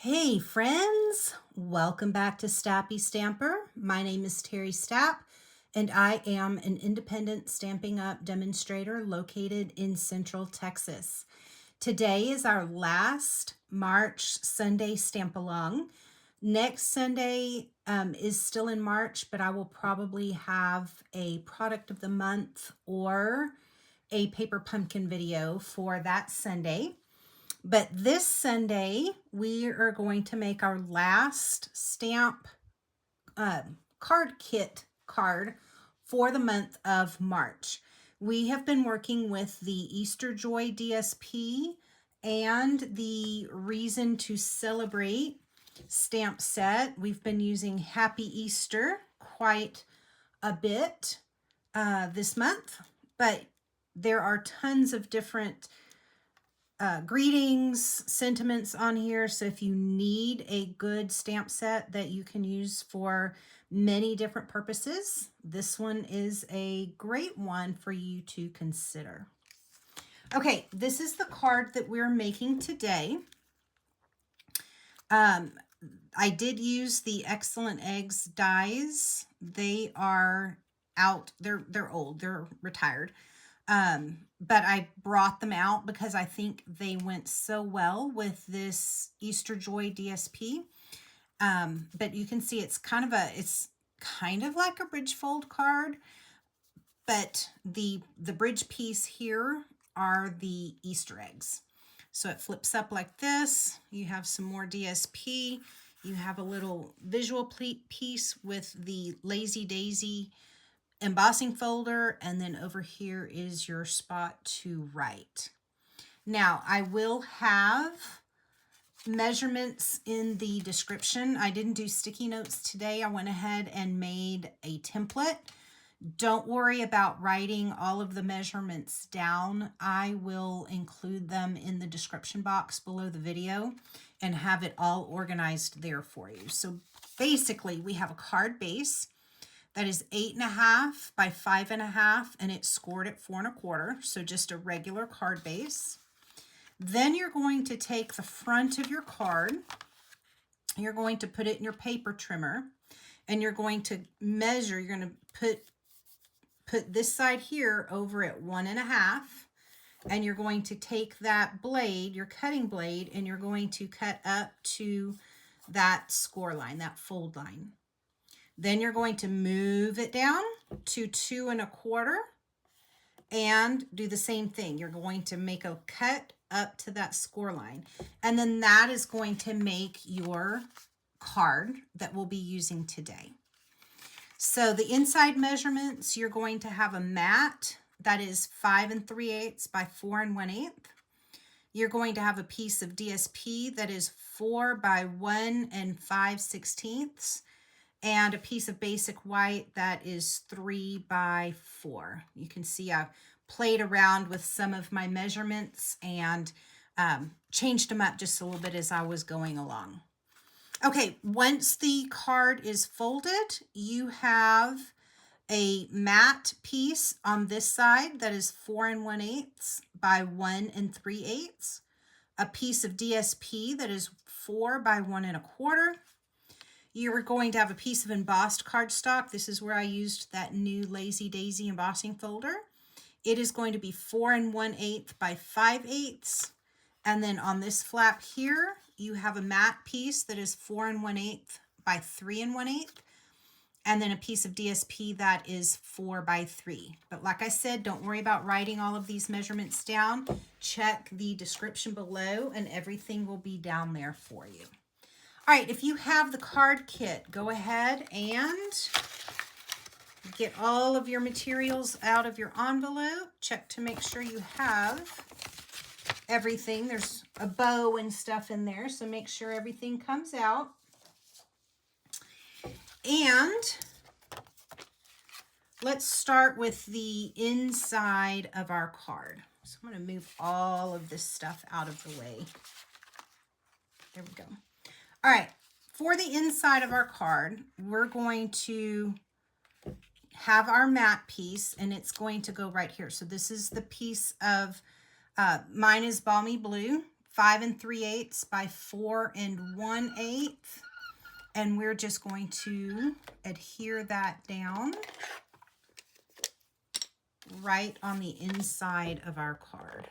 Hey friends, welcome back to Stappystamper. My name is Terry Stapp and I am an independent Stampin' Up! Demonstrator located in Central Texas. Today is our last March Sunday Stamp-Along. Next Sunday is still in March, but I will probably have a product of the month or a paper pumpkin video for that Sunday. But this Sunday, we are going to make our last stamp card kit card for the month of March. We have been working with the Easter Joy DSP and the Reason to Celebrate stamp set. We've been using Happy Easter quite a bit this month, but there are tons of different greetings, sentiments on here. So if you need a good stamp set that you can use for many different purposes, this one is a great one for you to consider. Okay, this is the card that we're making today. I did use the Excellent Eggs dies. They are out. They're old. They're retired. But I brought them out because I think they went so well with this Easter Joy DSP. But you can see it's kind of like a bridge fold card, but the bridge piece here are the Easter eggs. So it flips up like this. You have some more DSP. You have a little visual piece with the Lazy Daisy embossing folder, and then over here is your spot to write. Now, I will have measurements in the description. I didn't do sticky notes today. I went ahead and made a template. Don't worry about writing all of the measurements down. I will include them in the description box below the video and have it all organized there for you. So basically, we have a card base that is 8.5 by 5.5, and it's scored at 4 1/4, so just a regular card base. Then you're going to take the front of your card, you're going to put it in your paper trimmer, and you're going to measure. You're going to put this side here over at 1.5, and you're going to take that blade, your cutting blade, and you're going to cut up to that score line, that fold line. Then you're going to move it down to 2 1/4 and do the same thing. You're going to make a cut up to that score line. And then that is going to make your card that we'll be using today. So the inside measurements, you're going to have a mat that is 5 3/8 by 4 1/8. You're going to have a piece of DSP that is 4 by 1 5/16, and a piece of basic white that is 3 by 4. You can see I've played around with some of my measurements and changed them up just a little bit as I was going along. Okay, once the card is folded, you have a matte piece on this side that is 4 1/8 by 1 3/8, a piece of DSP that is 4 by 1 1/4. You're going to have a piece of embossed cardstock. This is where I used that new Lazy Daisy embossing folder. It is going to be 4 1/8 by 5/8. And then on this flap here, you have a matte piece that is 4 1/8 by 3 1/8. And then a piece of DSP that is 4 by 3. But like I said, don't worry about writing all of these measurements down. Check the description below and everything will be down there for you. All right, if you have the card kit, go ahead and get all of your materials out of your envelope. Check to make sure you have everything. There's a bow and stuff in there, so make sure everything comes out. And let's start with the inside of our card. So I'm going to move all of this stuff out of the way. There we go. All right, for the inside of our card, we're going to have our matte piece, and it's going to go right here. So this is the piece of, mine is Balmy Blue 5 3/8 by 4 1/8. And we're just going to adhere that down right on the inside of our card.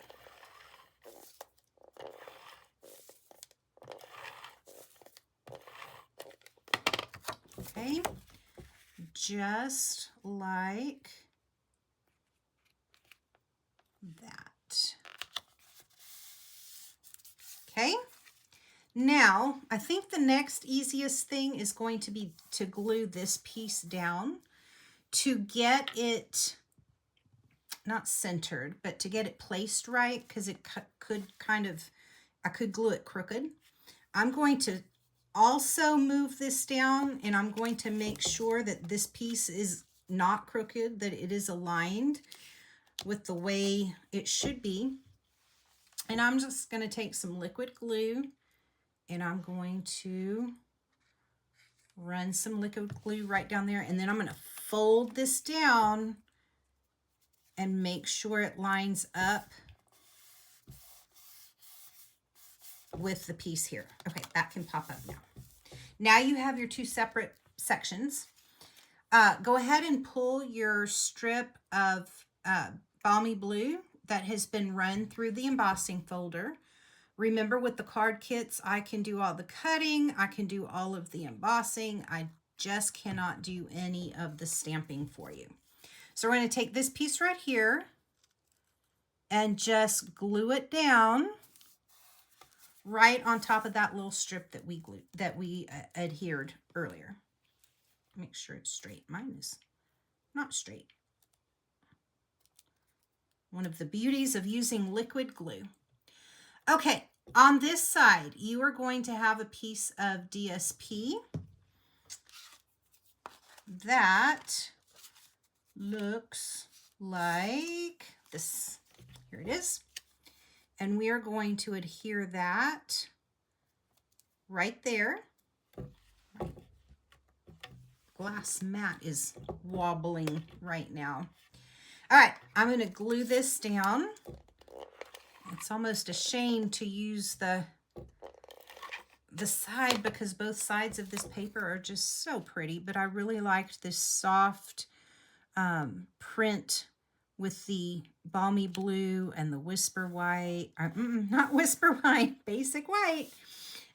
Okay, just like that. Okay, now I think the next easiest thing is going to be to glue this piece down to get it not centered, but to get it placed right, because it could kind of, I could glue it crooked. I'm going to also move this down, and I'm going to make sure that this piece is not crooked, that it is aligned with the way it should be. And I'm just going to take some liquid glue, and I'm going to run some liquid glue right down there, and then I'm going to fold this down and make sure it lines up with the piece here. Okay, that can pop up now. Now you have your two separate sections. Go ahead and pull your strip of Balmy blue that has been run through the embossing folder. Remember, with the card kits, I can do all the cutting, I can do all of the embossing, I just cannot do any of the stamping for you. So we're going to take this piece right here and just glue it down right on top of that little strip that we adhered earlier. Make sure it's straight. Mine is not straight. One of the beauties of using liquid glue. Okay, on this side, you are going to have a piece of DSP that looks like this. Here it is. And we are going to adhere that right there. My glass mat is wobbling right now. All right, I'm going to glue this down. It's almost a shame to use the side, because both sides of this paper are just so pretty, but I really liked this soft print with the Balmy blue and the Whisper white, not Whisper white, basic white,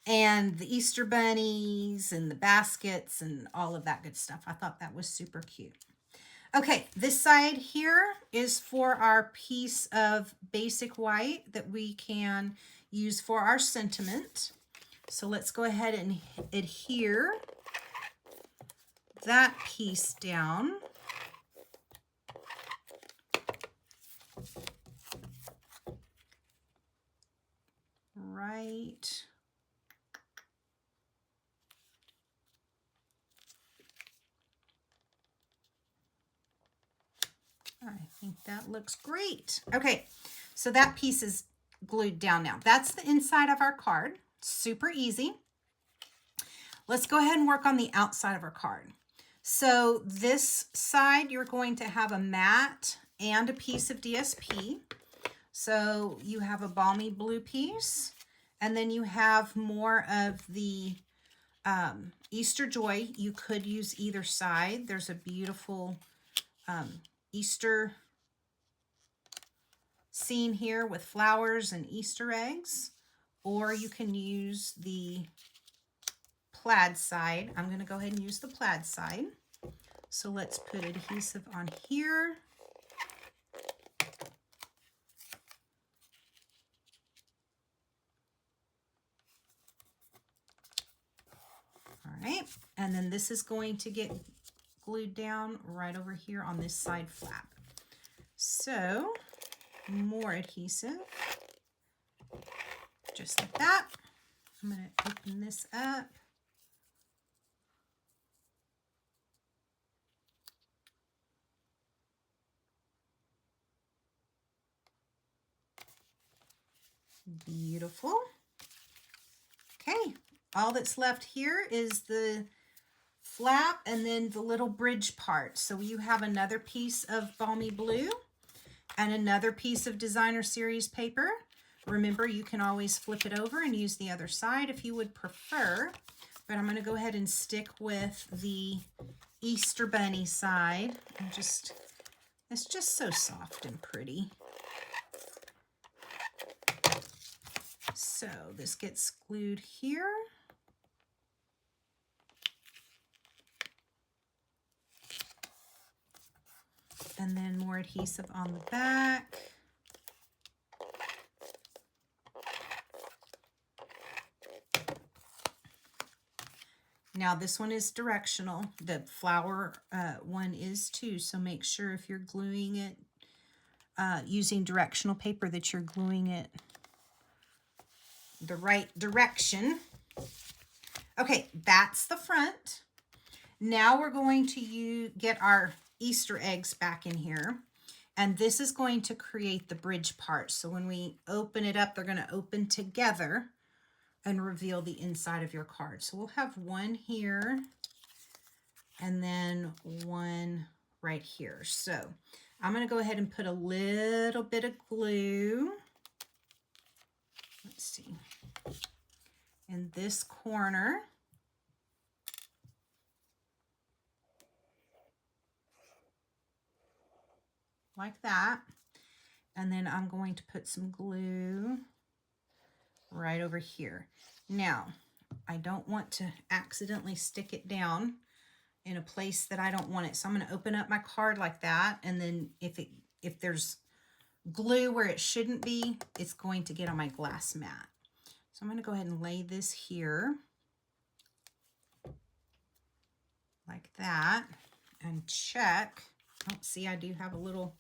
and the Easter bunnies and the baskets and all of that good stuff. I thought that was super cute. Okay, this side here is for our piece of basic white that we can use for our sentiment. So let's go ahead and adhere that piece down. Right. I think that looks great. Okay, so that piece is glued down now. That's the inside of our card. Super easy. Let's go ahead and work on the outside of our card. So this side, you're going to have a mat and a piece of DSP. So you have a Balmy blue piece, and then you have more of the Easter Joy. You could use either side. There's a beautiful Easter scene here with flowers and Easter eggs, or you can use the plaid side. I'm going to go ahead and use the plaid side. So let's put adhesive on here. All right, and then this is going to get glued down right over here on this side flap. So more adhesive, just like that. I'm going to open this up. Beautiful. Okay, all that's left here is the flap and then the little bridge part. So you have another piece of Balmy blue and another piece of designer series paper. Remember, you can always flip it over and use the other side if you would prefer. But I'm going to go ahead and stick with the Easter Bunny side. It's just so soft and pretty. So this gets glued here. And then more adhesive on the back. Now this one is directional. The flower one is too, so make sure if you're gluing it using directional paper that you're gluing it the right direction. Okay, that's the front. Now we're going to get our Easter eggs back in here, and this is going to create the bridge part. So when we open it up, they're going to open together and reveal the inside of your card. So we'll have one here and then one right here. So I'm going to go ahead and put a little bit of glue. Let's see. In this corner. Like that. And then I'm going to put some glue right over here. Now, I don't want to accidentally stick it down in a place that I don't want it. So I'm going to open up my card like that. And then if there's glue where it shouldn't be, it's going to get on my glass mat. So I'm going to go ahead and lay this here like that and check. Oh, see, I do have a little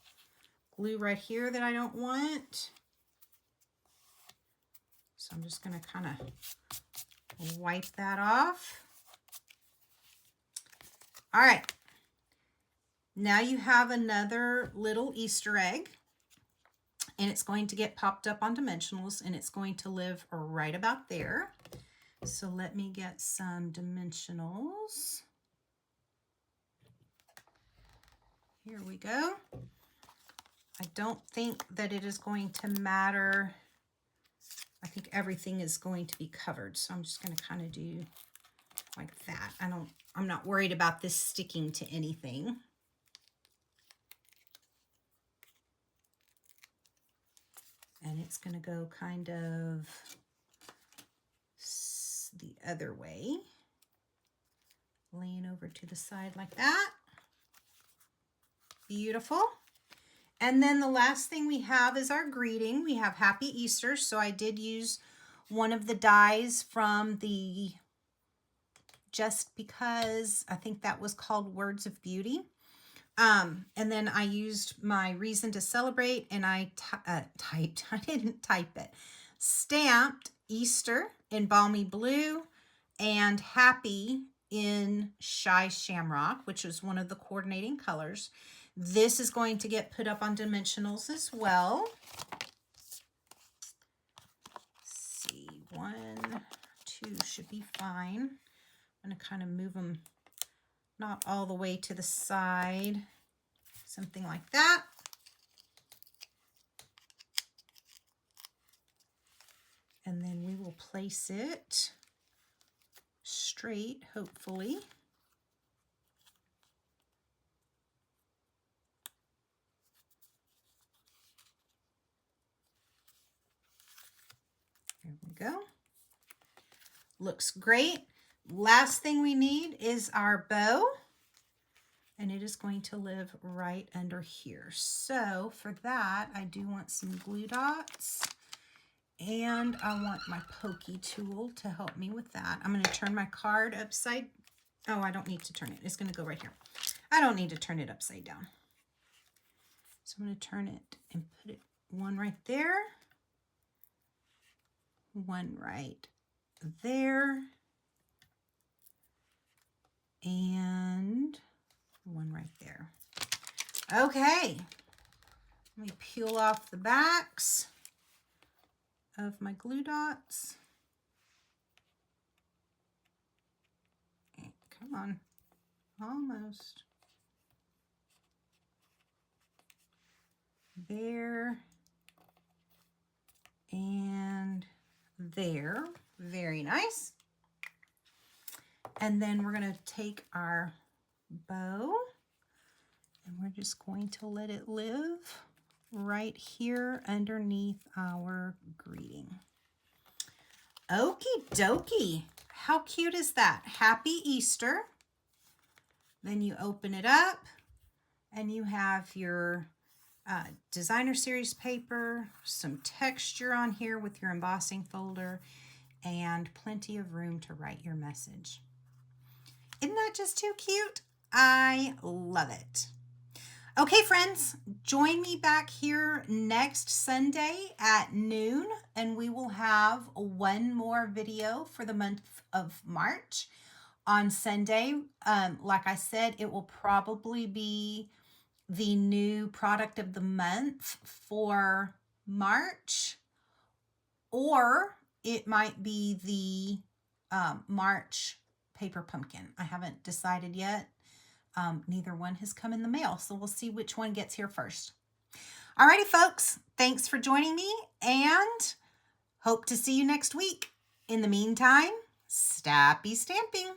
glue right here that I don't want. So I'm just going to kind of wipe that off. All right. Now you have another little Easter egg, and it's going to get popped up on dimensionals, and it's going to live right about there. So let me get some dimensionals. Here we go. I don't think that it is going to matter. I think everything is going to be covered. So I'm just going to kind of do like that. I'm not worried about this sticking to anything. And it's going to go kind of the other way. Laying over to the side like that. Beautiful. And then the last thing we have is our greeting. We have Happy Easter. So I did use one of the dies from the Just Because, I think that was called Words of Beauty. And then I used my Reason to Celebrate, and I didn't type it, stamped Easter in Balmy Blue and Happy in Shy Shamrock, which is one of the coordinating colors. This is going to get put up on dimensionals as well. Let's see, 1, 2 should be fine. I'm going to kind of move them not all the way to the side, something like that. And then we will place it straight, hopefully. There we go. Looks great. Last thing we need is our bow, and it is going to live right under here. So for that, I do want some glue dots, and I want my pokey tool to help me with that. I'm going to turn my card upside. Oh, I don't need to turn it. It's going to go right here. I don't need to turn it upside down. So I'm going to turn it and put it one right there. One right there. And one right there. Okay. Let me peel off the backs of my glue dots. Come on. Almost. There. And there. Very nice. And then we're going to take our bow and we're just going to let it live right here underneath our greeting. Okie dokie. How cute is that? Happy Easter. Then you open it up and you have your designer series paper, some texture on here with your embossing folder, and plenty of room to write your message. Isn't that just too cute? I love it. Okay, friends, join me back here next Sunday at noon, and we will have one more video for the month of March. On Sunday, like I said, it will probably be the new product of the month for March, or it might be the March paper pumpkin. I haven't decided yet. Neither one has come in the mail, so we'll see which one gets here first. Alrighty, folks, thanks for joining me, and hope to see you next week. In the meantime, Stappy stamping.